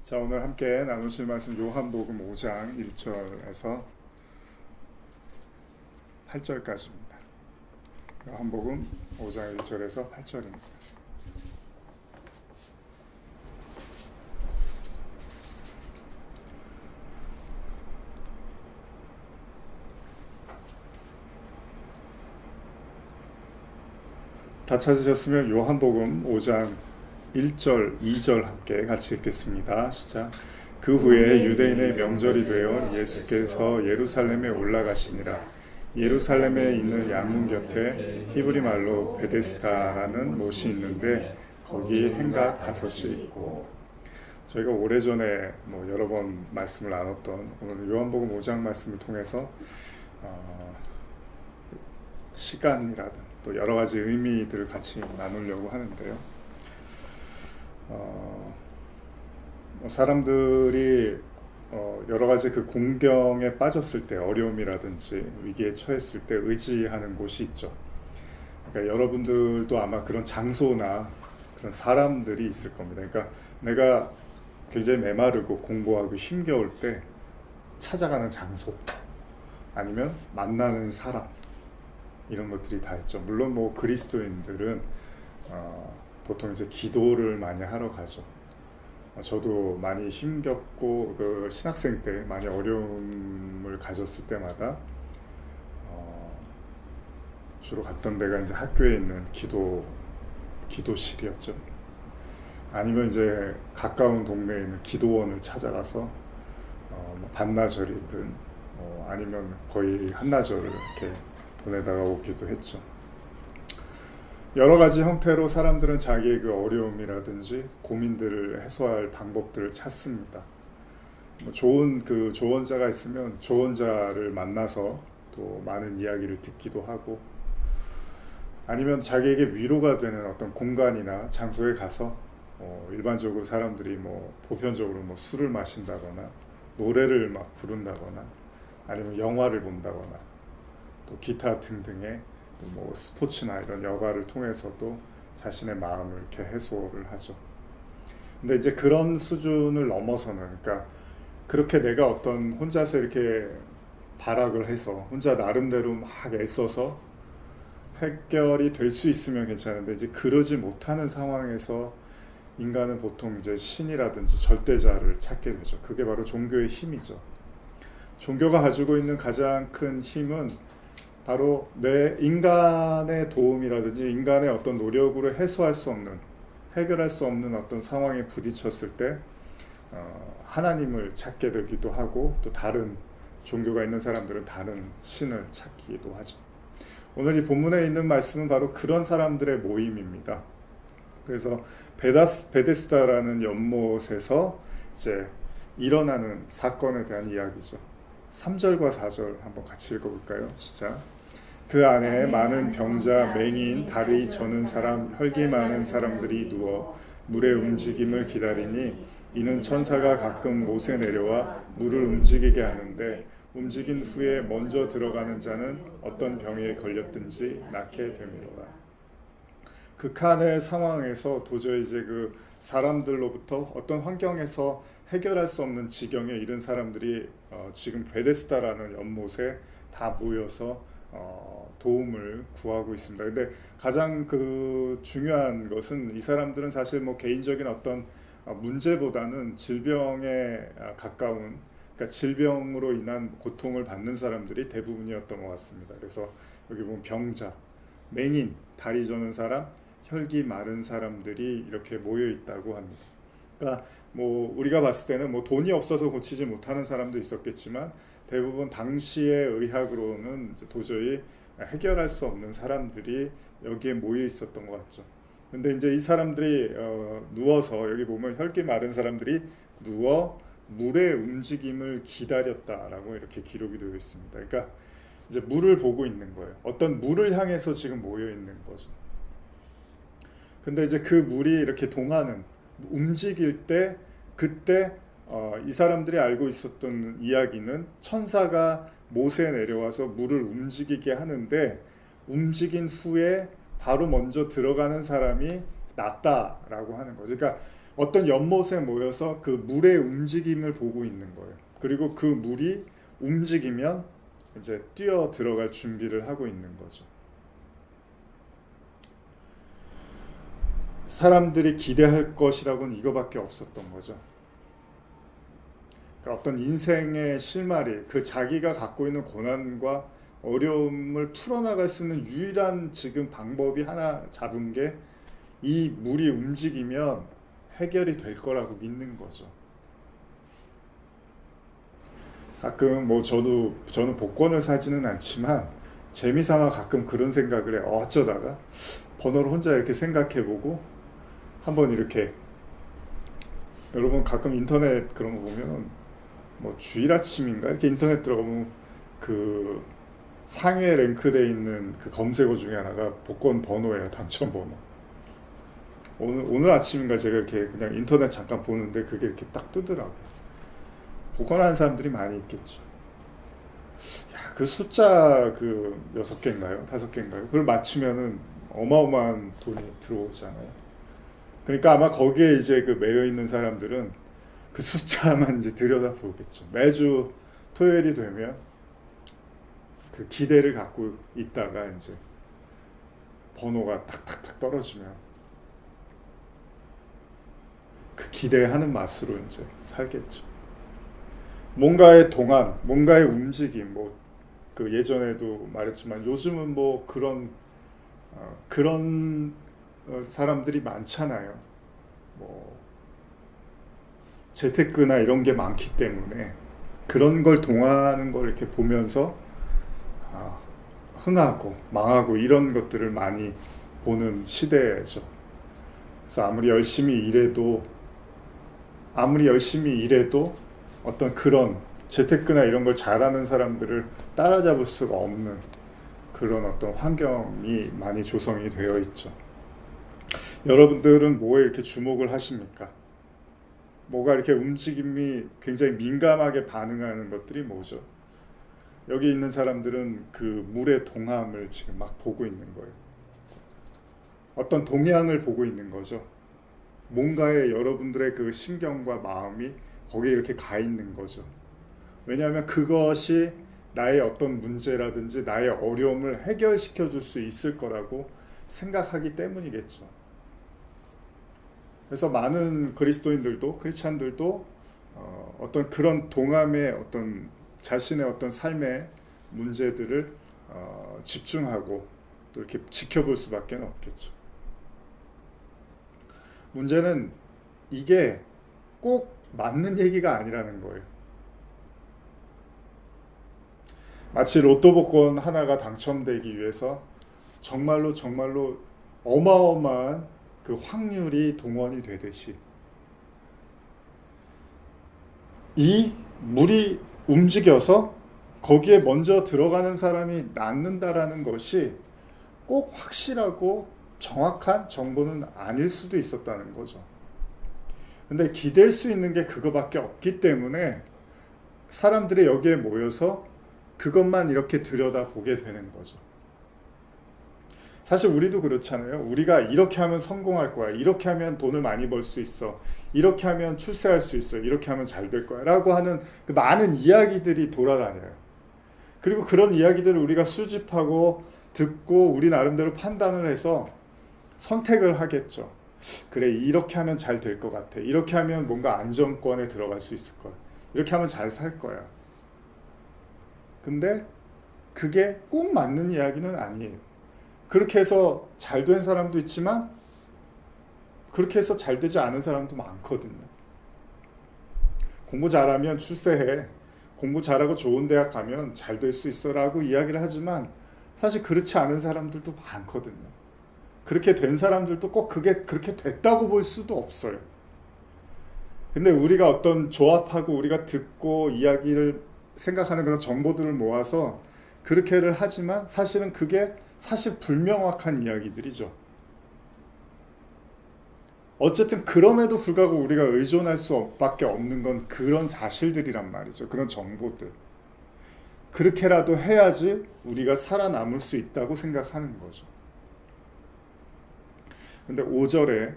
자, 오늘 함께 나누실 말씀 요한복음 5장 1절에서 8절까지입니다. 요한복음 5장 1절에서 8절입니다. 다 찾으셨으면 요한복음 5장 1절, 2절 함께 같이 읽겠습니다. 시작. 그 후에 유대인의 명절이 되어 예수께서 예루살렘에 올라가시니라. 예루살렘에 있는 양문 곁에 히브리 말로 베데스다라는 못이 있는데 거기 행각 5이 있고. 저희가 오래전에 여러 번 말씀을 나눴던 오늘 요한복음 5장 말씀을 통해서 시간이라든 또 여러 가지 의미들을 같이 나누려고 하는데요. 사람들이 여러 가지 그 공경에 빠졌을 때, 어려움이라든지 위기에 처했을 때 의지하는 곳이 있죠. 그러니까 여러분들도 아마 그런 장소나 그런 사람들이 있을 겁니다. 그러니까 내가 굉장히 메마르고 공고하고 힘겨울 때 찾아가는 장소, 아니면 만나는 사람, 이런 것들이 다 있죠. 물론 그리스도인들은 보통 이제 기도를 많이 하러 가죠. 저도 많이 힘겹고 그 신학생 때 많이 어려움을 가졌을 때마다 주로 갔던 데가 이제 학교에 있는 기도실이었죠. 아니면 이제 가까운 동네에 있는 기도원을 찾아가서 반나절이든 아니면 거의 한나절을 이렇게 보내다가 오기도 했죠. 여러 가지 형태로 사람들은 자기의 그 어려움이라든지 고민들을 해소할 방법들을 찾습니다. 좋은 그 조언자가 있으면 조언자를 만나서 또 많은 이야기를 듣기도 하고, 아니면 자기에게 위로가 되는 어떤 공간이나 장소에 가서 일반적으로 사람들이 보편적으로 술을 마신다거나 노래를 막 부른다거나 아니면 영화를 본다거나 또 기타 등등의 스포츠나 이런 여가를 통해서도 자신의 마음을 이렇게 해소를 하죠. 근데 이제 그런 수준을 넘어서는, 그러니까 그렇게 내가 어떤 혼자서 이렇게 발악을 해서 혼자 나름대로 막 애써서 해결이 될 수 있으면 괜찮은데, 이제 그러지 못하는 상황에서 인간은 보통 이제 신이라든지 절대자를 찾게 되죠. 그게 바로 종교의 힘이죠. 종교가 가지고 있는 가장 큰 힘은 바로 내 인간의 도움이라든지 인간의 어떤 노력으로 해소할 수 없는, 해결할 수 없는 어떤 상황에 부딪혔을 때 하나님을 찾게 되기도 하고, 또 다른 종교가 있는 사람들은 다른 신을 찾기도 하죠. 오늘 이 본문에 있는 말씀은 바로 그런 사람들의 모임입니다. 그래서 베데스다라는 연못에서 이제 일어나는 사건에 대한 이야기죠. 3절과 4절 한번 같이 읽어볼까요? 시작. 그 안에 많은 병자, 맹인, 다리 저는 사람, 혈기 많은 사람들이 누워 물의 움직임을 기다리니, 이는 천사가 가끔 못에 내려와 물을 움직이게 하는데, 움직인 후에 먼저 들어가는 자는 어떤 병에 걸렸든지 낫게 되미로라. 극한의 상황에서 도저히 이제 그 사람들로부터 어떤 환경에서 해결할 수 없는 지경에 이른 사람들이 지금 베데스다라는 연못에 다 모여서 도움을 구하고 있습니다. 근데 가장 그 중요한 것은, 이 사람들은 사실 개인적인 어떤 문제보다는 질병에 가까운, 그러니까 질병으로 인한 고통을 받는 사람들이 대부분이었던 것 같습니다. 그래서 여기 보면 병자, 맹인, 다리 저는 사람, 혈기 마른 사람들이 이렇게 모여 있다고 합니다. 그러니까 우리가 봤을 때는 돈이 없어서 고치지 못하는 사람도 있었겠지만, 대부분 당시의 의학으로는 도저히 해결할 수 없는 사람들이 여기에 모여 있었던 것 같죠. 근데 이제 이 사람들이 누워서, 여기 보면 혈기 마른 사람들이 누워 물의 움직임을 기다렸다라고 이렇게 기록이 되어 있습니다. 그러니까 이제 물을 보고 있는 거예요. 어떤 물을 향해서 지금 모여 있는 거죠. 근데 이제 그 물이 이렇게 동하는, 움직일 때, 그때 이 사람들이 알고 있었던 이야기는 천사가 못에 내려와서 물을 움직이게 하는데, 움직인 후에 바로 먼저 들어가는 사람이 낫다라고 하는 거죠. 그러니까 어떤 연못에 모여서 그 물의 움직임을 보고 있는 거예요. 그리고 그 물이 움직이면 이제 뛰어 들어갈 준비를 하고 있는 거죠. 사람들이 기대할 것이라고는 이거밖에 없었던 거죠. 그러니까 어떤 인생의 실마리, 그 자기가 갖고 있는 고난과 어려움을 풀어나갈 수 있는 유일한 지금 방법이 하나 잡은 게 이 물이 움직이면 해결이 될 거라고 믿는 거죠. 가끔 뭐 저는 복권을 사지는 않지만 재미삼아 가끔 그런 생각을 해. 어쩌다가 번호를 혼자 이렇게 생각해보고 한번 이렇게, 여러분 가끔 인터넷 그런 거 보면 뭐 주일 아침인가 이렇게 인터넷 들어가면 그 상위에 랭크돼 있는 그 검색어 중에 하나가 복권 번호예요. 당첨 번호. 오늘 아침인가 제가 이렇게 그냥 인터넷 잠깐 보는데 그게 이렇게 딱 뜨더라고요. 복권하는 사람들이 많이 있겠죠. 야, 그 숫자 그 6개인가요? 5개인가요? 그걸 맞추면은 어마어마한 돈이 들어오잖아요. 그러니까 아마 거기에 이제 그 매여 있는 사람들은 그 숫자만 이제 들여다보겠죠. 매주 토요일이 되면 그 기대를 갖고 있다가 이제 번호가 탁탁탁 떨어지면 그 기대하는 맛으로 이제 살겠죠. 뭔가의 동안, 뭔가의 움직임, 뭐 그 예전에도 말했지만 요즘은 뭐 그런 사람들이 많잖아요. 뭐 재테크나 이런 게 많기 때문에 그런 걸 동하는 걸 이렇게 보면서 흥하고 망하고 이런 것들을 많이 보는 시대죠. 그래서 아무리 열심히 일해도 어떤 그런 재테크나 이런 걸 잘하는 사람들을 따라잡을 수가 없는 그런 어떤 환경이 많이 조성이 되어 있죠. 여러분들은 뭐에 이렇게 주목을 하십니까? 뭐가 이렇게 움직임이 굉장히 민감하게 반응하는 것들이 뭐죠? 여기 있는 사람들은 그 물의 동함을 지금 막 보고 있는 거예요. 어떤 동향을 보고 있는 거죠. 뭔가에 여러분들의 그 신경과 마음이 거기에 이렇게 가 있는 거죠. 왜냐하면 그것이 나의 어떤 문제라든지 나의 어려움을 해결시켜 줄 수 있을 거라고 생각하기 때문이겠죠. 그래서 많은 그리스도인들도 크리스찬들도 어떤 그런 동함의 어떤 자신의 어떤 삶의 문제들을 집중하고 또 이렇게 지켜볼 수밖에 없겠죠. 문제는 이게 꼭 맞는 얘기가 아니라는 거예요. 마치 로또 복권 하나가 당첨되기 위해서 정말로 어마어마한 그 확률이 동원이 되듯이 이 물이 움직여서 거기에 먼저 들어가는 사람이 낫는다라는 것이 꼭 확실하고 정확한 정보는 아닐 수도 있었다는 거죠. 근데 기댈 수 있는 게 그거밖에 없기 때문에 사람들이 여기에 모여서 그것만 이렇게 들여다보게 되는 거죠. 사실 우리도 그렇잖아요. 우리가 이렇게 하면 성공할 거야. 이렇게 하면 돈을 많이 벌 수 있어. 이렇게 하면 출세할 수 있어. 이렇게 하면 잘 될 거야. 라고 하는 그 많은 이야기들이 돌아다녀요. 그리고 그런 이야기들을 우리가 수집하고 듣고 우리 나름대로 판단을 해서 선택을 하겠죠. 그래, 이렇게 하면 잘 될 것 같아. 이렇게 하면 뭔가 안정권에 들어갈 수 있을 거야. 이렇게 하면 잘 살 거야. 근데 그게 꼭 맞는 이야기는 아니에요. 그렇게 해서 잘 된 사람도 있지만 그렇게 해서 잘 되지 않은 사람도 많거든요. 공부 잘하면 출세해. 공부 잘하고 좋은 대학 가면 잘 될 수 있어 라고 이야기를 하지만 사실 그렇지 않은 사람들도 많거든요. 그렇게 된 사람들도 꼭 그게 그렇게 됐다고 볼 수도 없어요. 근데 우리가 어떤 조합하고 우리가 듣고 이야기를 생각하는 그런 정보들을 모아서 그렇게를 하지만 사실은 그게 사실 불명확한 이야기들이죠. 어쨌든 그럼에도 불구하고 우리가 의존할 수밖에 없는 건 그런 사실들이란 말이죠. 그런 정보들. 그렇게라도 해야지 우리가 살아남을 수 있다고 생각하는 거죠. 근데 5절에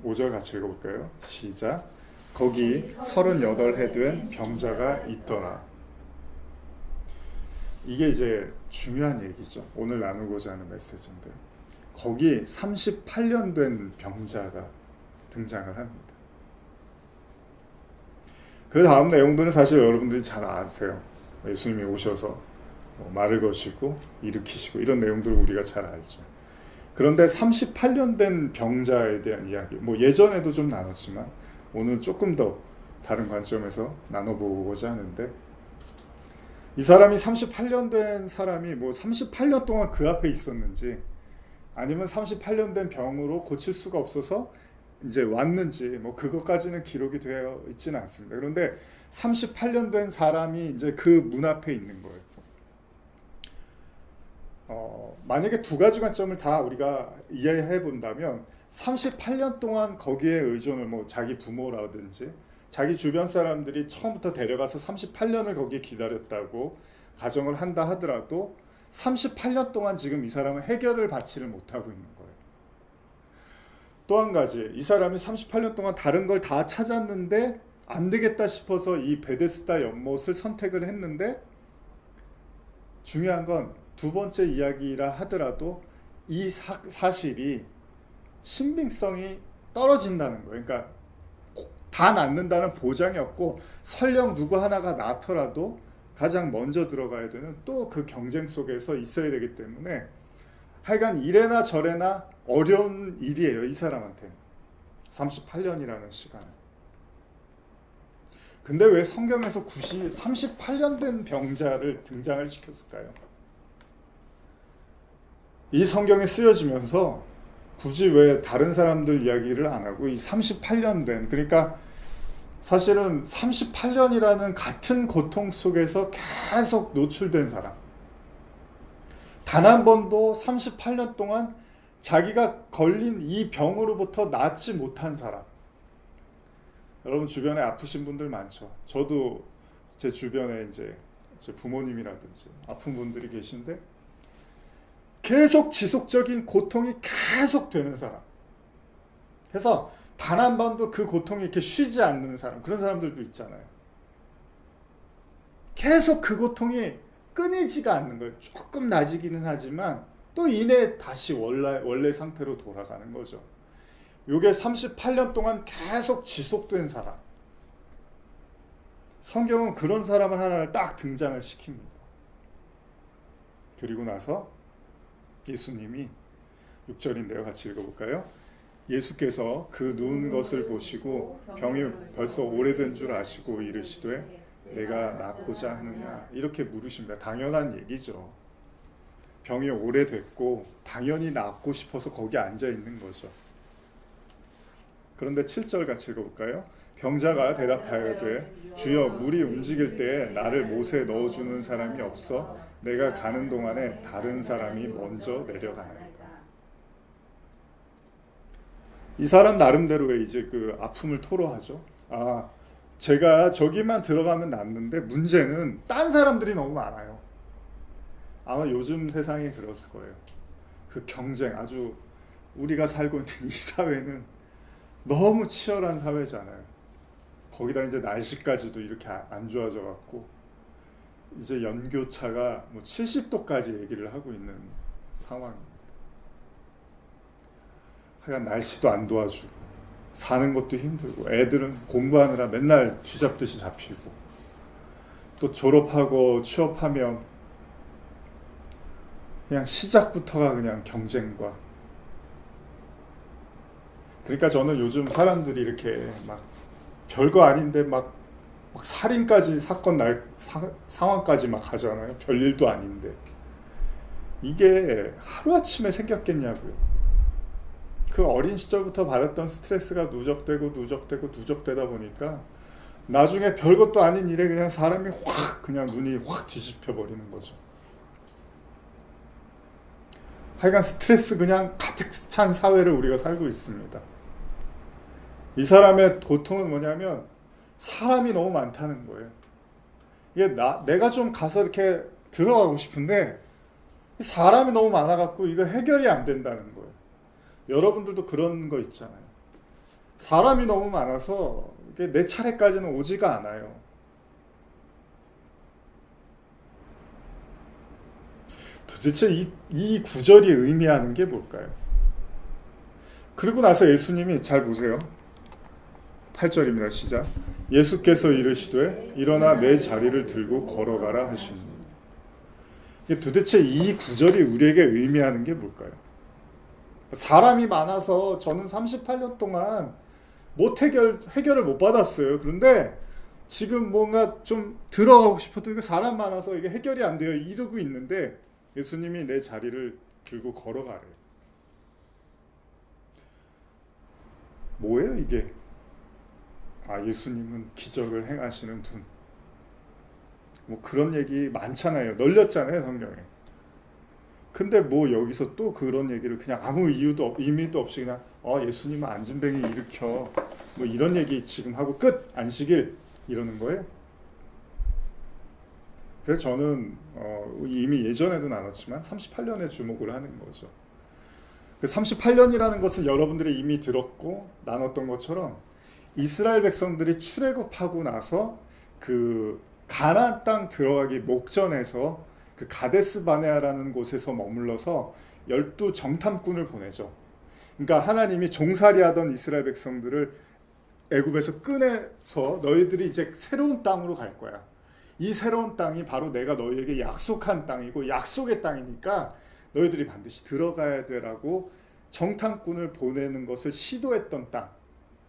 5절 같이 읽어볼까요? 시작. 거기 38해 된 병자가 있더라. 이게 이제 중요한 얘기죠. 오늘 나누고자 하는 메시지인데, 거기 38년 된 병자가 등장을 합니다. 그 다음 내용들은 사실 여러분들이 잘 아세요. 예수님이 오셔서 말을 거시고 일으키시고 이런 내용들을 우리가 잘 알죠. 그런데 38년 된 병자에 대한 이야기, 예전에도 좀 나눴지만 오늘 조금 더 다른 관점에서 나눠보고자 하는데, 이 사람이 38년 된 사람이 38년 동안 그 앞에 있었는지, 아니면 38년 된 병으로 고칠 수가 없어서 이제 왔는지 그것까지는 기록이 되어 있지는 않습니다. 그런데 38년 된 사람이 이제 그 문 앞에 있는 거예요. 만약에 두 가지 관점을 다 우리가 이해해 본다면 38년 동안 거기에 의존을 자기 부모라든지 자기 주변 사람들이 처음부터 데려가서 38년을 거기에 기다렸다고 가정을 한다 하더라도 38년 동안 지금 이 사람은 해결을 받지를 못하고 있는 거예요. 또 한 가지, 이 사람이 38년 동안 다른 걸 다 찾았는데 안 되겠다 싶어서 이 베데스다 연못을 선택을 했는데, 중요한 건 두 번째 이야기라 하더라도 이 사실이 신빙성이 떨어진다는 거예요. 그러니까 다 낫는다는 보장이 없고, 설령 누구 하나가 낫더라도 가장 먼저 들어가야 되는 또 그 경쟁 속에서 있어야 되기 때문에, 하여간 이래나 저래나 어려운 일이에요, 이 사람한테는. 38년이라는 시간은. 근데 왜 성경에서 굳이 38년 된 병자를 등장을 시켰을까요? 이 성경에 쓰여지면서 굳이 왜 다른 사람들 이야기를 안 하고 이 38년 된, 그러니까 사실은 38년이라는 같은 고통 속에서 계속 노출된 사람, 단 한 번도 38년 동안 자기가 걸린 이 병으로부터 낫지 못한 사람. 여러분 주변에 아프신 분들 많죠. 저도 제 주변에 이제 제 부모님이라든지 아픈 분들이 계신데, 계속 지속적인 고통이 계속 되는 사람. 그래서 단 한 번도 그 고통이 이렇게 쉬지 않는 사람, 그런 사람들도 있잖아요. 계속 그 고통이 끊이지가 않는 거예요. 조금 나아지기는 하지만 또 이내 다시 원래 상태로 돌아가는 거죠. 이게 38년 동안 계속 지속된 사람. 성경은 그런 사람을 하나를 딱 등장을 시킵니다. 그리고 나서 예수님이 6절인데요. 같이 읽어볼까요? 예수께서 그 누운 것을 보시고 병이 벌써 오래된 줄 아시고 이르시되 내가 낫고자 하느냐, 이렇게 물으십니다. 당연한 얘기죠. 병이 오래됐고 당연히 낫고 싶어서 거기 앉아 있는 거죠. 그런데 7절 같이 읽어볼까요? 병자가 대답하여되 주여, 물이 움직일 때에 나를 못에 넣어주는 사람이 없어 내가 가는 동안에 다른 사람이 먼저 내려가나이다. 이 사람 나름대로의 이제 그 아픔을 토로하죠. 제가 저기만 들어가면 낫는데 문제는 딴 사람들이 너무 많아요. 아마 요즘 세상이 그럴 거예요. 그 경쟁, 아주 우리가 살고 있는 이 사회는 너무 치열한 사회잖아요. 거기다 이제 날씨까지도 이렇게 안 좋아져 갖고 이제 연교차가 70도까지 얘기를 하고 있는 상황입니다. 하여간 날씨도 안 도와주고 사는 것도 힘들고, 애들은 공부하느라 맨날 쥐잡듯이 잡히고, 또 졸업하고 취업하면 그냥 시작부터가 그냥 경쟁과. 그러니까 저는 요즘 사람들이 이렇게 막 별거 아닌데 막 살인까지 사건 상황까지 막 하잖아요. 별일도 아닌데. 이게 하루아침에 생겼겠냐고요. 그 어린 시절부터 받았던 스트레스가 누적되다 보니까 나중에 별것도 아닌 일에 그냥 사람이 그냥 눈이 확 뒤집혀 버리는 거죠. 하여간 스트레스 그냥 가득 찬 사회를 우리가 살고 있습니다. 이 사람의 고통은 뭐냐면 사람이 너무 많다는 거예요. 이게 내가 좀 가서 이렇게 들어가고 싶은데 사람이 너무 많아갖고 이거 해결이 안 된다는 거예요. 여러분들도 그런 거 있잖아요. 사람이 너무 많아서 이게 내 차례까지는 오지가 않아요. 도대체 이 구절이 의미하는 게 뭘까요? 그리고 나서 예수님이, 잘 보세요. 8절입니다. 시작. 예수께서 이르시되 일어나 내 자리를 들고 걸어가라 하시니. 도대체 이 구절이 우리에게 의미하는 게 뭘까요? 사람이 많아서 저는 38년 동안 해결을 못 받았어요. 그런데 지금 뭔가 좀 들어가고 싶어도 이게 사람 많아서 이게 해결이 안 돼요. 이러고 있는데 예수님이 내 자리를 들고 걸어가래요. 뭐예요 이게? 예수님은 기적을 행하시는 분. 뭐 그런 얘기 많잖아요. 널렸잖아요 성경에. 근데 뭐 여기서 또 그런 얘기를 그냥 아무 의미도 없이 그냥 예수님은 안진뱅이 일으켜 뭐 이런 얘기 지금 하고 끝! 안식일 이러는 거예요. 그래서 저는 이미 예전에도 나눴지만 38년에 주목을 하는 거죠. 38년이라는 것은 여러분들이 이미 들었고 나눴던 것처럼 이스라엘 백성들이 출애굽하고 나서 그 가나안 땅 들어가기 목전에서 그 가데스 바네아라는 곳에서 머물러서 12 정탐꾼을 보내죠. 그러니까 하나님이 종살이하던 이스라엘 백성들을 애굽에서 꺼내서 너희들이 이제 새로운 땅으로 갈 거야. 이 새로운 땅이 바로 내가 너희에게 약속한 땅이고 약속의 땅이니까 너희들이 반드시 들어가야 되라고 정탐꾼을 보내는 것을 시도했던 땅.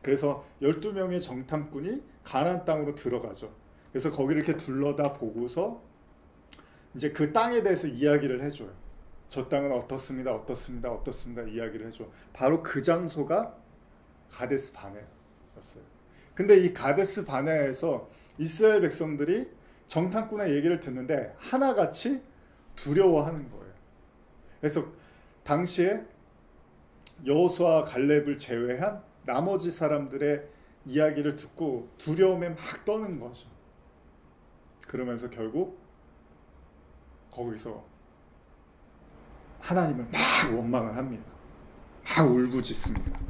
그래서 12명의 정탐꾼이 가나안 땅으로 들어가죠. 그래서 거기를 이렇게 둘러다 보고서 이제 그 땅에 대해서 이야기를 해줘요. 저 땅은 어떻습니다, 어떻습니다, 어떻습니다 이야기를 해줘. 바로 그 장소가 가데스 바네아였어요. 근데 이 가데스 바네아에서 이스라엘 백성들이 정탐꾼의 얘기를 듣는데 하나같이 두려워하는 거예요. 그래서 당시에 여호수아와 갈렙을 제외한 나머지 사람들의 이야기를 듣고 두려움에 막 떠는 거죠. 그러면서 결국 거기서 하나님을 막 원망을 합니다. 막 울부짖습니다.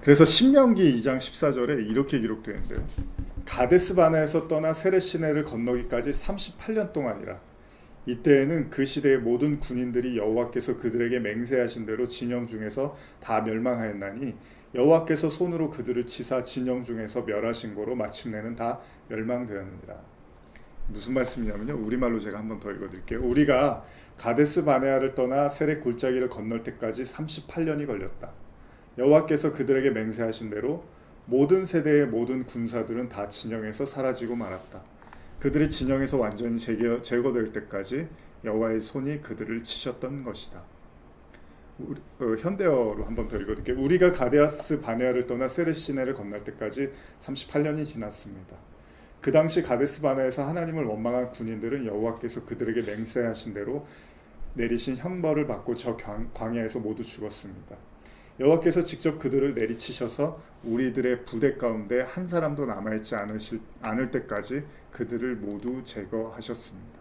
그래서 신명기 2장 14절에 이렇게 기록되어 있는데요. 가데스 바네아에서 떠나 세렛시내를 건너기까지 38년 동안이라. 이때에는 그 시대의 모든 군인들이 여호와께서 그들에게 맹세하신 대로 진영 중에서 다 멸망하였나니 여호와께서 손으로 그들을 치사 진영 중에서 멸하신 거로 마침내는 다 멸망되었느니라. 무슨 말씀이냐면요. 우리말로 제가 한 번 더 읽어드릴게요. 우리가 가데스 바네아를 떠나 세렛 골짜기를 건널 때까지 38년이 걸렸다. 여호와께서 그들에게 맹세하신 대로 모든 세대의 모든 군사들은 다 진영에서 사라지고 말았다. 그들이 진영에서 완전히 제거될 때까지 여호와의 손이 그들을 치셨던 것이다. 현대어로 한 번 더 읽어드릴게요. 우리가 가데스 바네아를 떠나 세렛 시내를 건널 때까지 38년이 지났습니다. 그 당시 가데스 바네아에서 하나님을 원망한 군인들은 여호와께서 그들에게 맹세하신 대로 내리신 형벌을 받고 저 광야에서 모두 죽었습니다. 여호와께서 직접 그들을 내리치셔서 우리들의 부대 가운데 한 사람도 남아있지 않을 때까지 그들을 모두 제거하셨습니다.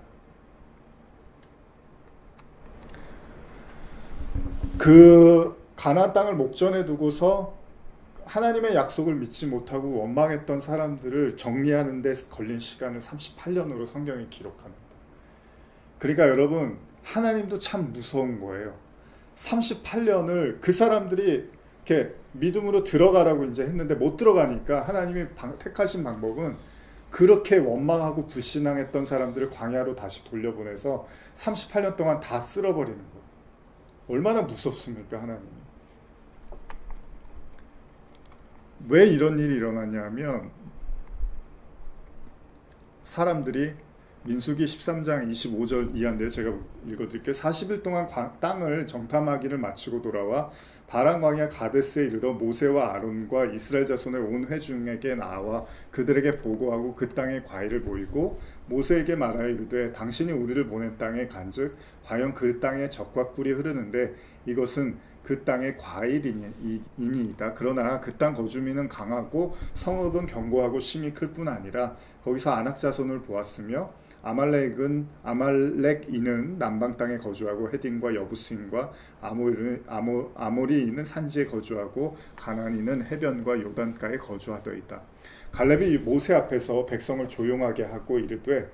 그 가나안 땅을 목전에 두고서 하나님의 약속을 믿지 못하고 원망했던 사람들을 정리하는 데 걸린 시간을 38년으로 성경이 기록합니다. 그러니까 여러분, 하나님도 참 무서운 거예요. 38년을 그 사람들이 이렇게 믿음으로 들어가라고 이제 했는데 못 들어가니까 하나님이 택하신 방법은 그렇게 원망하고 불신앙했던 사람들을 광야로 다시 돌려보내서 38년 동안 다 쓸어버리는 거예요. 얼마나 무섭습니까, 하나님이. 왜 이런 일이 일어났냐면 사람들이 민수기 13장 25절 이하인데요. 제가 읽어드릴게요. 40일 동안 땅을 정탐하기를 마치고 돌아와 바란 광야 가데스에 이르러 모세와 아론과 이스라엘 자손의 온 회중에게 나와 그들에게 보고하고 그 땅의 과일을 보이고 모세에게 말하여 이르되 당신이 우리를 보낸 땅에 간즉 과연 그 땅에 젖과 꿀이 흐르는데 이것은 그 땅의 과일이니이다. 그러나 그 땅 거주민은 강하고 성읍은 견고하고 심이 클 뿐 아니라 거기서 아낙 자손을 보았으며 아말렉인은 남방 땅에 거주하고 헤딘과 여부스인과 아모리인은 산지에 거주하고 가나안인은 해변과 요단가에 거주하더이다. 갈렙이 모세 앞에서 백성을 조용하게 하고 이르되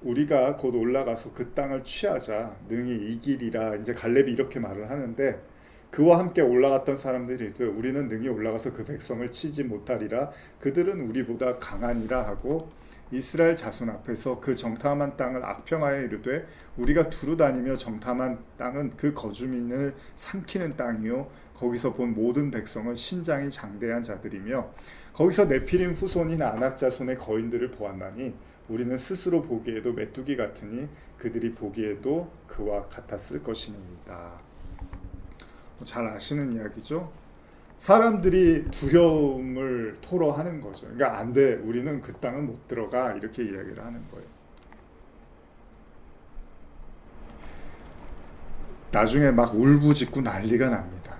우리가 곧 올라가서 그 땅을 취하자 능히 이기리라. 이제 갈렙이 이렇게 말을 하는데 그와 함께 올라갔던 사람들이 이르되 우리는 능히 올라가서 그 백성을 치지 못하리라. 그들은 우리보다 강하니라 하고 이스라엘 자손 앞에서 그 정탐한 땅을 악평하여 이르되 우리가 두루 다니며 정탐한 땅은 그 거주민을 삼키는 땅이요 거기서 본 모든 백성은 신장이 장대한 자들이며 거기서 네피림 후손인 아낙 자손의 거인들을 보았나니 우리는 스스로 보기에도 메뚜기 같으니 그들이 보기에도 그와 같았을 것이니이다. 잘 아시는 이야기죠. 사람들이 두려움을 토로하는 거죠. 그러니까 안 돼, 우리는 그 땅은 못 들어가, 이렇게 이야기를 하는 거예요. 나중에 막 울부짖고 난리가 납니다.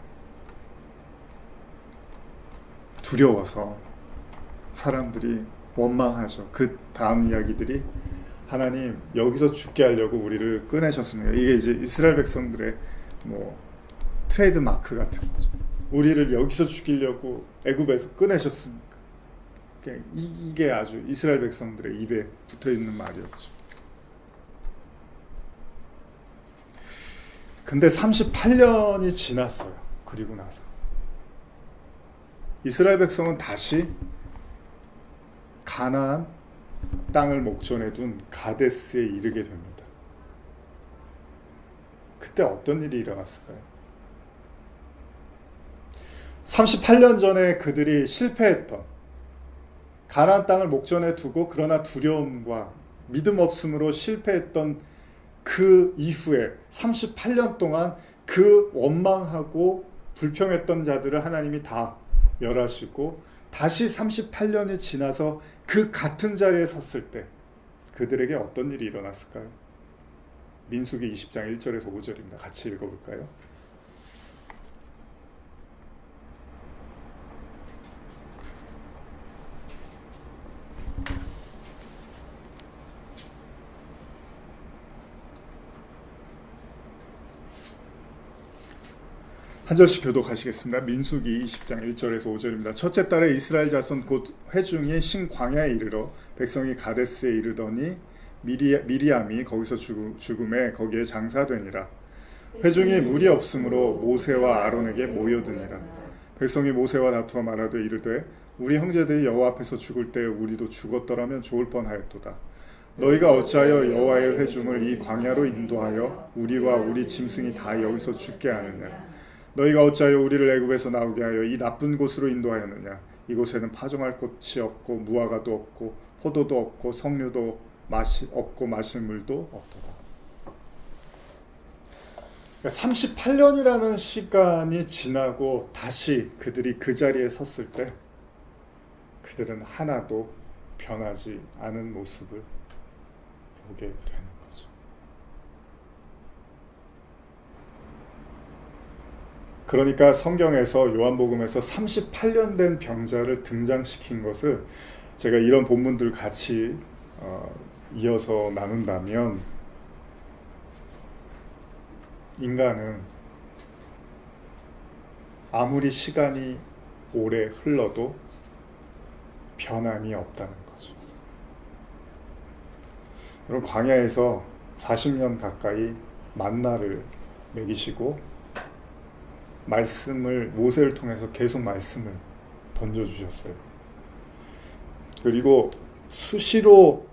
두려워서 사람들이 원망하죠. 그 다음 이야기들이 하나님 여기서 죽게 하려고 우리를 꺼내셨습니다. 이게 이제 이스라엘 백성들의 트레이드 마크 같은 거죠. 우리를 여기서 죽이려고 애굽에서 꺼내셨습니까? 이게 아주 이스라엘 백성들의 입에 붙어있는 말이었죠. 근데 38년이 지났어요. 그리고 나서 이스라엘 백성은 다시 가나안 땅을 목전에 둔 가데스에 이르게 됩니다. 그때 어떤 일이 일어났을까요? 38년 전에 그들이 실패했던 가나안 땅을 목전에 두고 그러나 두려움과 믿음 없음으로 실패했던 그 이후에 38년 동안 그 원망하고 불평했던 자들을 하나님이 다 멸하시고 다시 38년이 지나서 그 같은 자리에 섰을 때 그들에게 어떤 일이 일어났을까요? 민수기 20장 1절에서 5절입니다. 같이 읽어볼까요? 한 절씩 교독하시겠습니다. 민수기 20장 1절에서 5절입니다. 첫째 달에 이스라엘 자손 곧 회중이 신광야에 이르러 백성이 가데스에 이르더니 미리암이 거기서 죽음에 거기에 장사되니라. 회중이 물이 없으므로 모세와 아론에게 모여드니라. 백성이 모세와 다투어 말하되 이르되 우리 형제들이 여호와 앞에서 죽을 때에 우리도 죽었더라면 좋을 뻔하였도다. 너희가 어찌하여 여호와의 회중을 이 광야로 인도하여 우리와 우리 짐승이 다 여기서 죽게 하느냐. 너희가 어찌하여 우리를 애굽에서 나오게 하여 이 나쁜 곳으로 인도하였느냐. 이곳에는 파종할 곳이 없고 무화과도 없고 포도도 없고 석류도 없고 마실 물도 없도다. 그러니까 38년이라는 시간이 지나고 다시 그들이 그 자리에 섰을 때 그들은 하나도 변하지 않은 모습을 보게 되는 거죠. 그러니까 성경에서 요한복음에서 38년 된 병자를 등장시킨 것을 제가 이런 본문들 같이 이어서 나눈다면 인간은 아무리 시간이 오래 흘러도 변함이 없다는 거죠. 여러분 광야에서 40년 가까이 만나를 먹이시고 말씀을 모세를 통해서 계속 말씀을 던져주셨어요. 그리고 수시로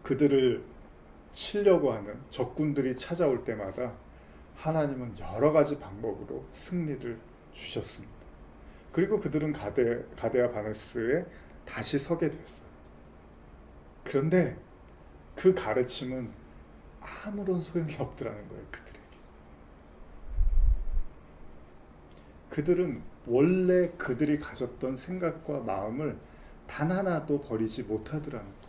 그들을 치려고 하는 적군들이 찾아올 때마다 하나님은 여러 가지 방법으로 승리를 주셨습니다. 그리고 그들은 가데아 바네스에 다시 서게 됐어요. 그런데 그 가르침은 아무런 소용이 없더라는 거예요. 그들은 원래 그들이 가졌던 생각과 마음을 단 하나도 버리지 못하더라는 거예요.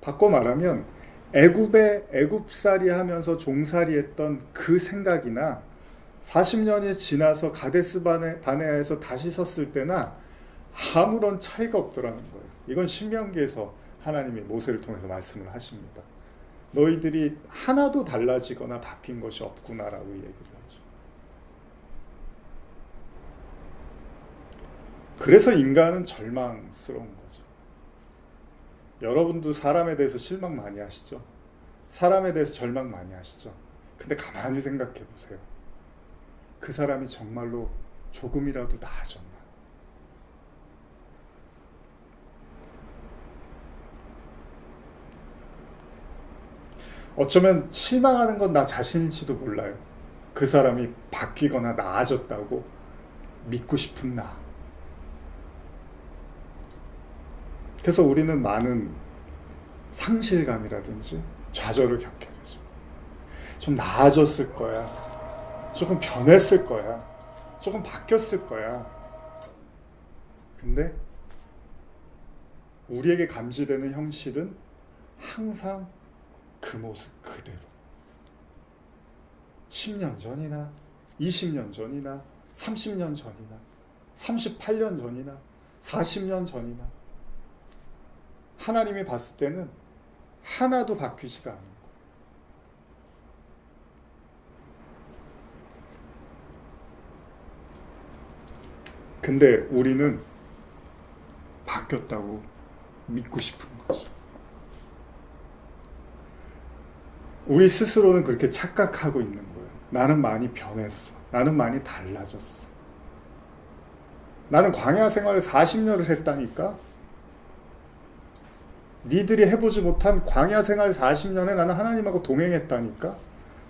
바꿔 말하면 애굽살이 하면서 종살이 했던 그 생각이나 40년이 지나서 가데스 바네아에서 다시 섰을 때나 아무런 차이가 없더라는 거예요. 이건 신명기에서 하나님이 모세를 통해서 말씀을 하십니다. 너희들이 하나도 달라지거나 바뀐 것이 없구나라고 얘기를 하죠. 그래서 인간은 절망스러운 거죠. 여러분도 사람에 대해서 실망 많이 하시죠? 사람에 대해서 절망 많이 하시죠? 근데 가만히 생각해 보세요. 그 사람이 정말로 조금이라도 나아졌나? 어쩌면 실망하는 건 나 자신일지도 몰라요. 그 사람이 바뀌거나 나아졌다고 믿고 싶은 나. 그래서 우리는 많은 상실감이라든지 좌절을 겪게 되죠. 좀 나아졌을 거야. 조금 변했을 거야. 조금 바뀌었을 거야. 근데 우리에게 감지되는 현실은 항상 그 모습 그대로. 10년 전이나 20년 전이나 30년 전이나 38년 전이나 40년 전이나 하나님이 봤을 때는 하나도 바뀌지가 않는 거예요. 근데 우리는 바뀌었다고 믿고 싶은 거죠. 우리 스스로는 그렇게 착각하고 있는 거예요. 나는 많이 변했어. 나는 많이 달라졌어. 나는 광야 생활을 40년을 했다니까. 니들이 해보지 못한 광야 생활 40년에 나는 하나님하고 동행했다니까.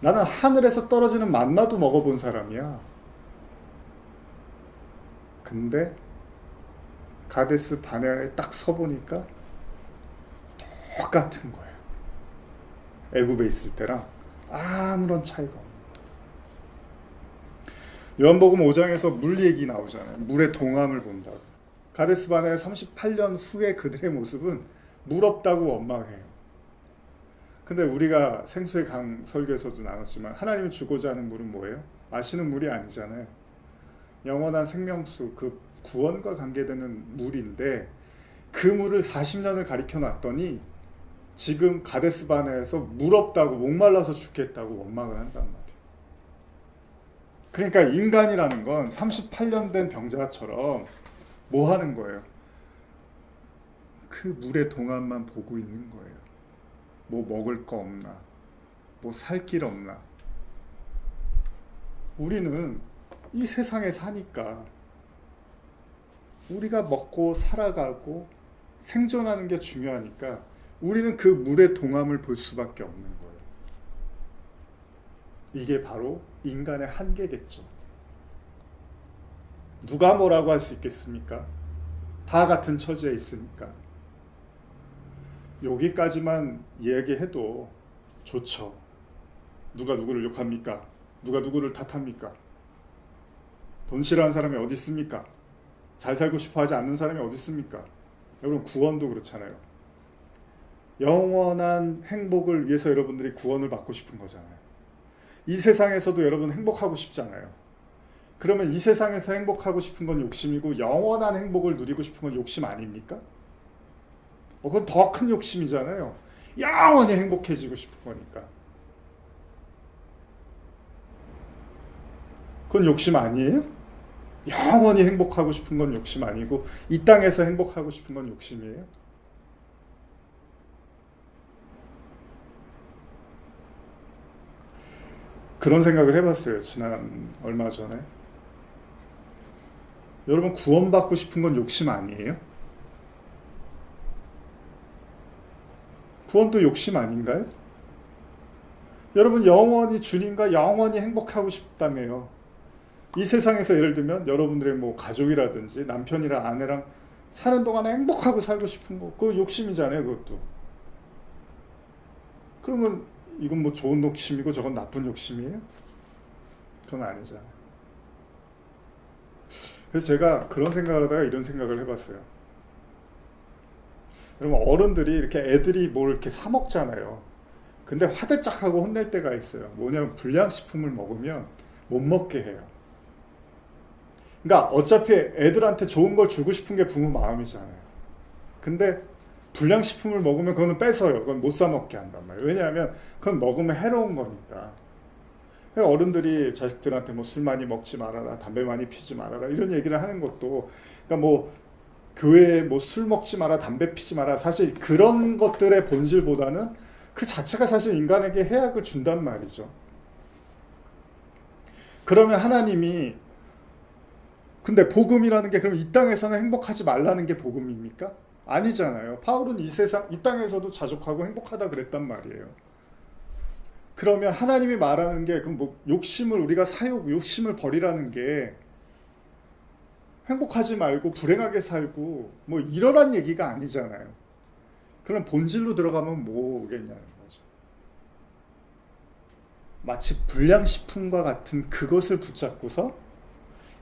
나는 하늘에서 떨어지는 만나도 먹어본 사람이야. 근데 가데스 바네아에 딱 서보니까 똑같은 거예요. 애굽에 있을 때랑 아무런 차이가 없는 거예요. 요한복음 5장에서 물 얘기 나오잖아요. 물의 동함을 본다고. 가데스 바네아 38년 후에 그들의 모습은 물 없다고 원망해요. 근데 우리가 생수의 강 설교에서도 나눴지만 하나님이 주고자 하는 물은 뭐예요? 마시는 물이 아니잖아요. 영원한 생명수, 그 구원과 관계되는 물인데 그 물을 40년을 가리켜 놨더니 지금 가데스 바네아에서 물 없다고 목말라서 죽겠다고 원망을 한단 말이에요. 그러니까 인간이라는 건 38년 된 병자처럼 뭐 하는 거예요? 그 물의 동안만 보고 있는 거예요. 뭐 먹을 거 없나? 뭐 살 길 없나? 우리는 이 세상에 사니까 우리가 먹고 살아가고 생존하는 게 중요하니까 우리는 그 물의 동함을 볼 수밖에 없는 거예요. 이게 바로 인간의 한계겠죠. 누가 뭐라고 할 수 있겠습니까? 다 같은 처지에 있으니까. 여기까지만 얘기해도 좋죠. 누가 누구를 욕합니까? 누가 누구를 탓합니까? 돈 싫어하는 사람이 어디 있습니까? 잘 살고 싶어 하지 않는 사람이 어디 있습니까? 여러분, 구원도 그렇잖아요. 영원한 행복을 위해서 여러분들이 구원을 받고 싶은 거잖아요. 이 세상에서도 여러분 행복하고 싶잖아요. 그러면 이 세상에서 행복하고 싶은 건 욕심이고 영원한 행복을 누리고 싶은 건 욕심 아닙니까? 그건 더 큰 욕심이잖아요. 영원히 행복해지고 싶은 거니까. 그건 욕심 아니에요? 영원히 행복하고 싶은 건 욕심 아니고 이 땅에서 행복하고 싶은 건 욕심이에요? 그런 생각을 해봤어요. 지난 얼마 전에. 여러분, 구원받고 싶은 건 욕심 아니에요? 구원도 욕심 아닌가요? 여러분, 영원히 주님과 영원히 행복하고 싶다며요. 이 세상에서 예를 들면 여러분들의 뭐 가족이라든지 남편이랑 아내랑 사는 동안에 행복하고 살고 싶은 거, 그거 욕심이잖아요. 그것도. 그러면 이건 뭐 좋은 욕심이고 저건 나쁜 욕심이에요? 그건 아니잖아요. 그래서 제가 그런 생각을 하다가 이런 생각을 해봤어요. 여러분, 어른들이 이렇게 애들이 뭘 이렇게 사 먹잖아요. 근데 화들짝하고 혼낼 때가 있어요. 뭐냐면 불량식품을 먹으면 못 먹게 해요. 그러니까 어차피 애들한테 좋은 걸 주고 싶은 게 부모 마음이잖아요. 근데 불량식품을 먹으면 그거는 뺏어요. 그건 못 사 먹게 한단 말이에요. 왜냐하면 그건 먹으면 해로운 거니까. 그러니까 어른들이 자식들한테 뭐 술 많이 먹지 말아라, 담배 많이 피지 말아라 이런 얘기를 하는 것도, 그러니까 뭐 교회에 뭐 술 먹지 마라, 담배 피지 마라, 사실 그런 것들의 본질보다는 그 자체가 사실 인간에게 해악을 준단 말이죠. 그러면 하나님이, 근데 복음이라는 게 그럼 이 땅에서는 행복하지 말라는 게 복음입니까? 아니잖아요. 바울은 이 땅에서도 자족하고 행복하다 그랬단 말이에요. 그러면 하나님이 말하는 게, 그럼 뭐 욕심을, 우리가 욕심을 버리라는 게 행복하지 말고 불행하게 살고 뭐 이러란 얘기가 아니잖아요. 그럼 본질로 들어가면 뭐겠냐는 거죠. 마치 불량식품과 같은 그것을 붙잡고서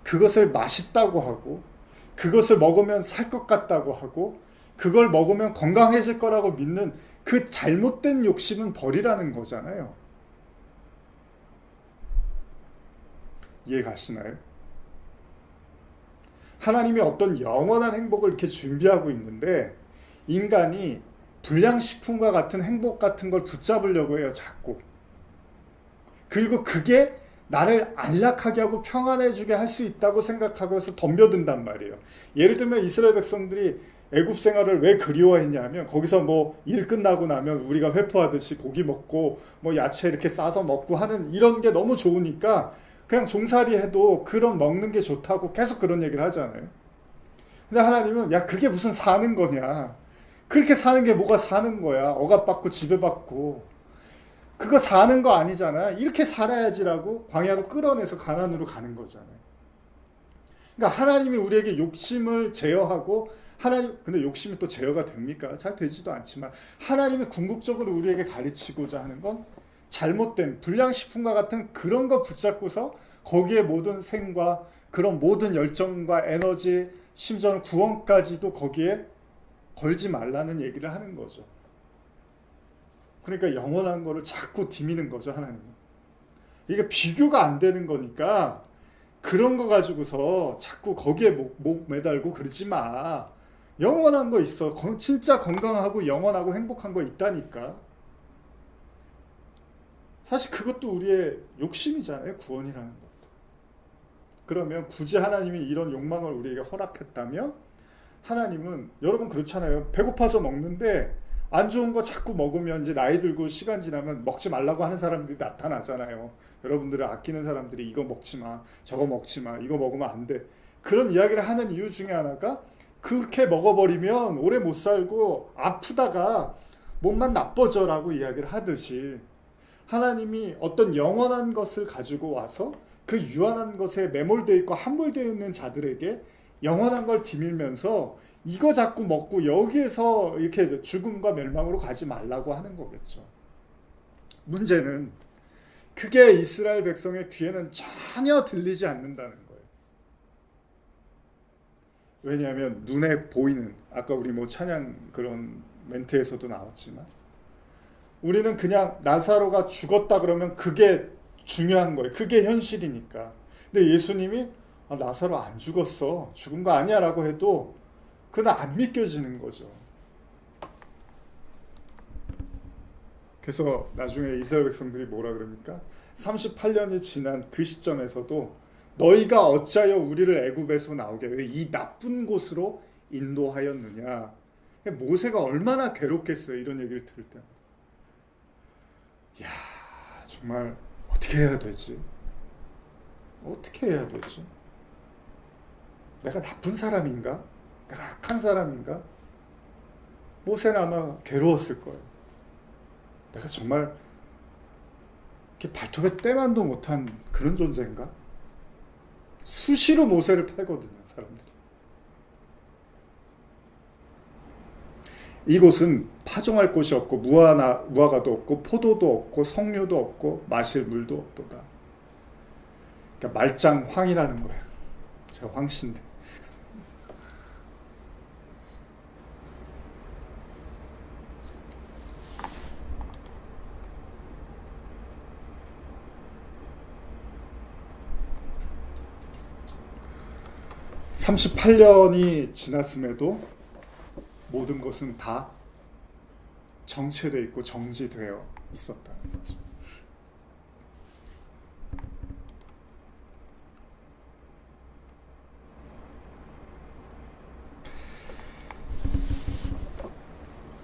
그것을 맛있다고 하고 그것을 먹으면 살 것 같다고 하고 그걸 먹으면 건강해질 거라고 믿는 그 잘못된 욕심은 버리라는 거잖아요. 이해 가시나요? 하나님이 어떤 영원한 행복을 이렇게 준비하고 있는데 인간이 불량식품과 같은 행복 같은 걸 붙잡으려고 해요, 자꾸. 그리고 그게 나를 안락하게 하고 평안해지게 할 수 있다고 생각하고 해서 덤벼든단 말이에요. 예를 들면 이스라엘 백성들이 애굽 생활을 왜 그리워했냐면, 거기서 뭐 일 끝나고 나면 우리가 회포하듯이 고기 먹고 뭐 야채 이렇게 싸서 먹고 하는 이런 게 너무 좋으니까 그냥 종살이 해도 그런 먹는 게 좋다고 계속 그런 얘기를 하잖아요. 근데 하나님은 야, 그게 무슨 사는 거냐, 그렇게 사는 게 뭐가 사는 거야, 억압받고 지배받고 그거 사는 거 아니잖아, 이렇게 살아야지라고 광야로 끌어내서 가나안으로 가는 거잖아요. 그러니까 하나님이 우리에게 욕심을 제어하고, 근데 욕심이 또 제어가 됩니까? 잘 되지도 않지만 하나님이 궁극적으로 우리에게 가르치고자 하는 건 잘못된 불량식품과 같은 그런 거 붙잡고서 거기에 모든 생과 그런 모든 열정과 에너지, 심지어는 구원까지도 거기에 걸지 말라는 얘기를 하는 거죠. 그러니까 영원한 거를 자꾸 디미는 거죠, 하나님은. 이게 비교가 안 되는 거니까 그런 거 가지고서 자꾸 거기에 목 매달고 그러지 마. 영원한 거 있어. 진짜 건강하고 영원하고 행복한 거 있다니까. 사실 그것도 우리의 욕심이잖아요, 구원이라는 것도. 그러면 굳이 하나님이 이런 욕망을 우리에게 허락했다면, 하나님은, 여러분 그렇잖아요. 배고파서 먹는데 안 좋은 거 자꾸 먹으면 이제 나이 들고 시간 지나면 먹지 말라고 하는 사람들이 나타나잖아요. 여러분들을 아끼는 사람들이 이거 먹지 마, 저거 먹지 마, 이거 먹으면 안 돼, 그런 이야기를 하는 이유 중에 하나가 그렇게 먹어버리면 오래 못 살고 아프다가 몸만 나빠져라고 이야기를 하듯이, 하나님이 어떤 영원한 것을 가지고 와서 그 유한한 것에 매몰되어 있고 함몰되어 있는 자들에게 영원한 걸 디밀면서 이거 자꾸 먹고 여기에서 이렇게 죽음과 멸망으로 가지 말라고 하는 거겠죠. 문제는 그게 이스라엘 백성의 귀에는 전혀 들리지 않는다는 거예요. 왜냐하면 눈에 보이는, 아까 우리 뭐 찬양 그런 멘트에서도 나왔지만, 우리는 그냥 나사로가 죽었다 그러면 그게 중요한 거예요. 그게 현실이니까. 근데 예수님이 나사로 안 죽었어, 죽은 거 아니야 라고 해도 그건 안 믿겨지는 거죠. 그래서 나중에 이스라엘 백성들이 뭐라 그럽니까? 38년이 지난 그 시점에서도 너희가 어찌하여 우리를 애굽에서 나오게 왜 이 나쁜 곳으로 인도하였느냐. 모세가 얼마나 괴롭겠어요, 이런 얘기를 들을 때마다. 야, 정말 어떻게 해야 되지? 어떻게 해야 되지? 내가 나쁜 사람인가? 내가 악한 사람인가? 모세는 아마 괴로웠을 거예요. 내가 정말 이렇게 발톱에 때만도 못한 그런 존재인가? 수시로 모세를 팔거든요, 사람들이. 이곳은 파종할 곳이 없고 무화과도 없고 포도도 없고 석류도 없고 마실 물도 없도다. 그러니까 말짱황이라는 거예요. 제가 황신데. (38년이) 지났음에도 모든 것은 다 정체되어 있고 정지되어 있었다는 거죠.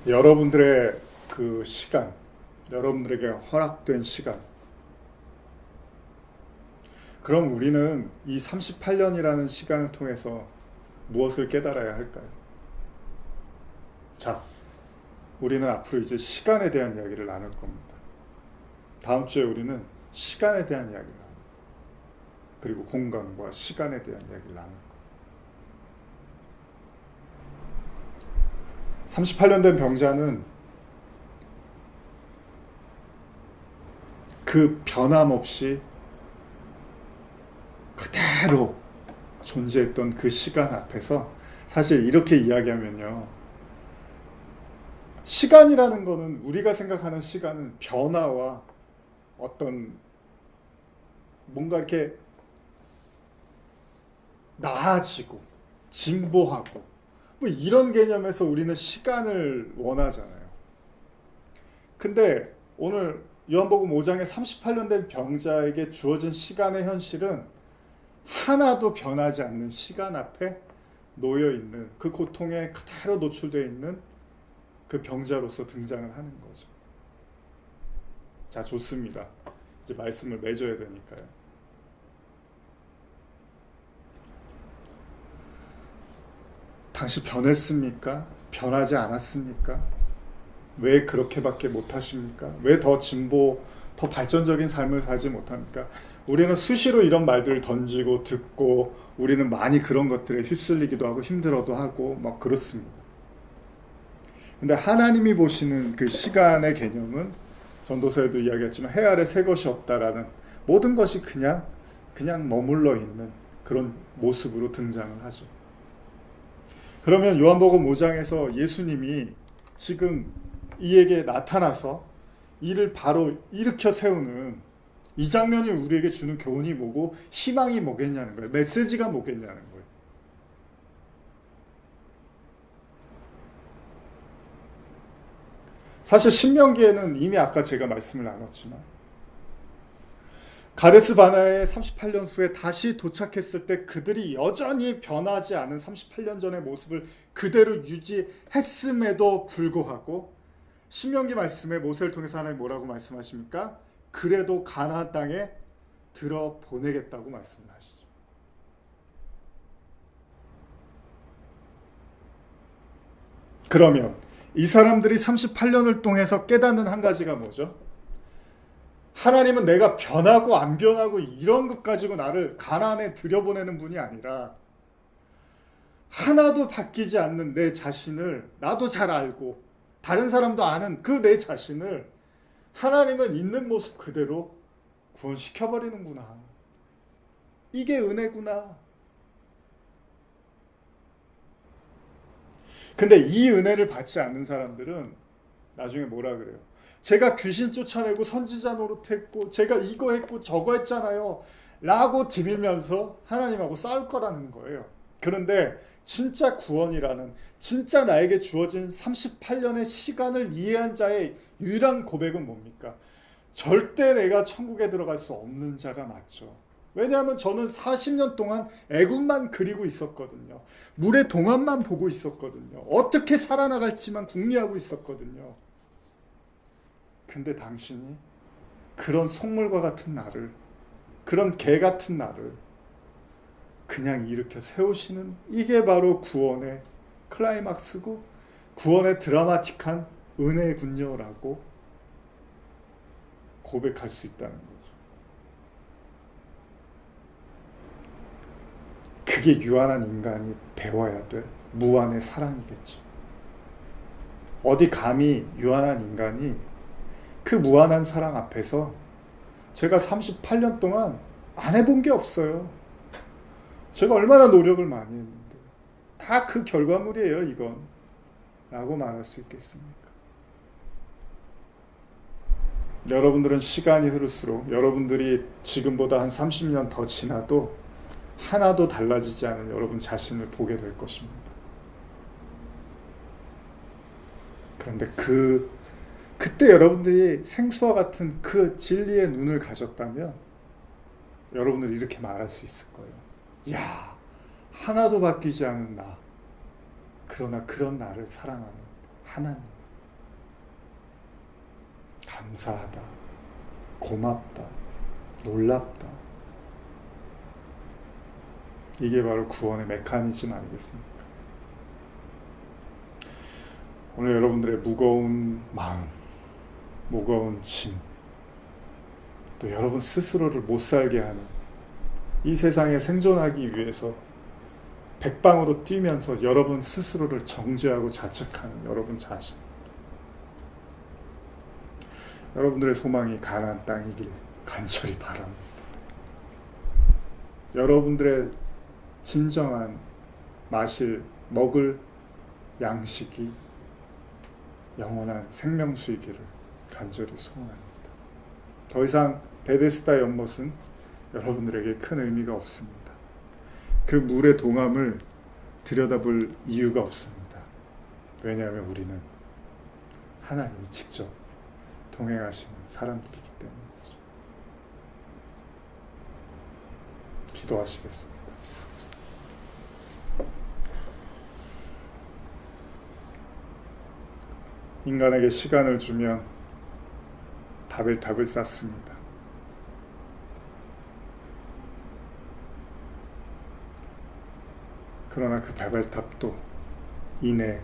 여러분들의 그 시간, 여러분들에게 허락된 시간, 그럼 우리는 이 38년이라는 시간을 통해서 무엇을 깨달아야 할까요? 자, 우리는 앞으로 이제 시간에 대한 이야기를 나눌 겁니다. 다음 주에 우리는 시간에 대한 이야기를 나눕니다. 그리고 공간과 시간에 대한 이야기를 나눌 겁니다. 38년 된 병자는 그 변함없이 그대로 존재했던 그 시간 앞에서 사실 이렇게 이야기하면요, 시간이라는 거는, 우리가 생각하는 시간은 변화와 어떤 뭔가 이렇게 나아지고 진보하고 뭐 이런 개념에서 우리는 시간을 원하잖아요. 근데 오늘 요한복음 5장에 38년 된 병자에게 주어진 시간의 현실은 하나도 변하지 않는 시간 앞에 놓여있는, 그 고통에 그대로 노출되어 있는 그 병자로서 등장을 하는 거죠. 자, 좋습니다. 이제 말씀을 맺어야 되니까요. 당신 변했습니까? 변하지 않았습니까? 왜 그렇게밖에 못하십니까? 왜 더 진보, 더 발전적인 삶을 살지 못합니까? 우리는 수시로 이런 말들을 던지고 듣고, 우리는 많이 그런 것들에 휩쓸리기도 하고 힘들어도 하고 막 그렇습니다. 근데 하나님이 보시는 그 시간의 개념은, 전도서에도 이야기했지만 해 아래 새 것이 없다라는, 모든 것이 그냥 머물러 있는 그런 모습으로 등장을 하죠. 그러면 요한복음 5장에서 예수님이 지금 이에게 나타나서 이를 바로 일으켜 세우는 이 장면이 우리에게 주는 교훈이 뭐고 희망이 뭐겠냐는 거예요. 메시지가 뭐겠냐는 거예요. 사실 신명기에는 이미 아까 제가 말씀을 나눴지만, 가데스 바네아에 38년 후에 다시 도착했을 때 그들이 여전히 변하지 않은 38년 전의 모습을 그대로 유지했음에도 불구하고, 신명기 말씀에 모세를 통해서 하나님 뭐라고 말씀하십니까? 그래도 가나안 땅에 들어 보내겠다고 말씀을 하시죠. 그러면 이 사람들이 38년을 통해서 깨닫는 한 가지가 뭐죠? 하나님은 내가 변하고 안 변하고 이런 것 가지고 나를 가나안에 들여보내는 분이 아니라, 하나도 바뀌지 않는 내 자신을 나도 잘 알고 다른 사람도 아는 그 내 자신을 하나님은 있는 모습 그대로 구원시켜버리는구나. 이게 은혜구나. 근데 이 은혜를 받지 않는 사람들은 나중에 뭐라 그래요? 제가 귀신 쫓아내고 선지자 노릇했고 제가 이거 했고 저거 했잖아요 라고 디밀면서 하나님하고 싸울 거라는 거예요. 그런데 진짜 구원이라는, 진짜 나에게 주어진 38년의 시간을 이해한 자의 유일한 고백은 뭡니까? 절대 내가 천국에 들어갈 수 없는 자가 맞죠. 왜냐하면 저는 40년 동안 애굽만 그리고 있었거든요. 물의 동안만 보고 있었거든요. 어떻게 살아나갈지만 궁리하고 있었거든요. 근데 당신이 그런 속물과 같은 나를, 그런 개 같은 나를 그냥 일으켜 세우시는, 이게 바로 구원의 클라이막스고 구원의 드라마틱한 은혜군요라고 고백할 수 있다는 거죠. 그게 유한한 인간이 배워야 될 무한의 사랑이겠죠. 어디 감히 유한한 인간이 그 무한한 사랑 앞에서, 제가 38년 동안 안 해본 게 없어요. 제가 얼마나 노력을 많이 했는데 다 그 결과물이에요 이건, 라고 말할 수 있겠습니까? 여러분들은 시간이 흐를수록, 여러분들이 지금보다 한 30년 더 지나도 하나도 달라지지 않은 여러분 자신을 보게 될 것입니다. 그런데 그 그때 여러분들이 생수와 같은 그 진리의 눈을 가졌다면 여러분들이 이렇게 말할 수 있을 거예요. 야, 하나도 바뀌지 않은 나. 그러나 그런 나를 사랑하는 하나님. 감사하다. 고맙다. 놀랍다. 이게 바로 구원의 메커니즘 아니겠습니까? 오늘 여러분들의 무거운 마음, 무거운 짐, 또 여러분 스스로를 못 살게 하는 이 세상에 생존하기 위해서 백방으로 뛰면서 여러분 스스로를 정죄하고 자책하는 여러분 자신, 여러분들의 소망이 가나안 땅이길 간절히 바랍니다. 여러분들의 진정한 먹을 양식이 영원한 생명수이기를 간절히 소원합니다. 더 이상 베데스다 연못은 여러분들에게 큰 의미가 없습니다. 그 물의 동함을 들여다볼 이유가 없습니다. 왜냐하면 우리는 하나님이 직접 동행하시는 사람들이기 때문이죠. 기도하시겠습니다. 인간에게 시간을 주면 바벨탑을 쌓습니다. 그러나 그 바벨탑도 이내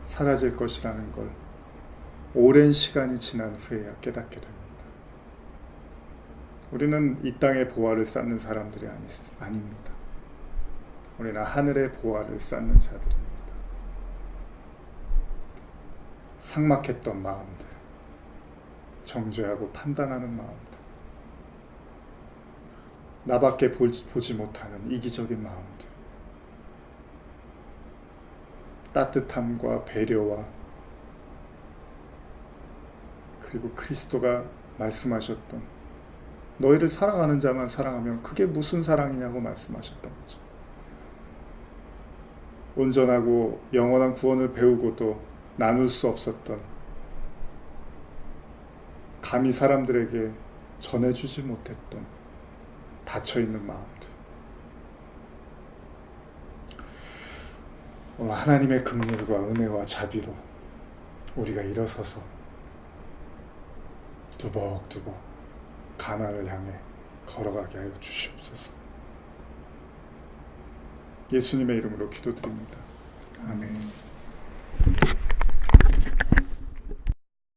사라질 것이라는 걸 오랜 시간이 지난 후에야 깨닫게 됩니다. 우리는 이 땅의 보화를 쌓는 사람들이 아닙니다. 우리는 하늘의 보화를 쌓는 자들입니다. 삭막했던 마음들, 정죄하고 판단하는 마음들, 나밖에 보지 못하는 이기적인 마음들, 따뜻함과 배려와 그리고 그리스도가 말씀하셨던 너희를 사랑하는 자만 사랑하면 그게 무슨 사랑이냐고 말씀하셨던 거죠. 온전하고 영원한 구원을 배우고도 나눌 수 없었던, 감히 사람들에게 전해주지 못했던 닫혀있는 마음들, 오늘 하나님의 긍휼과 은혜와 자비로 우리가 일어서서 두벅두벅 가나안을 향해 걸어가게 하여 주시옵소서. 예수님의 이름으로 기도드립니다. 아멘.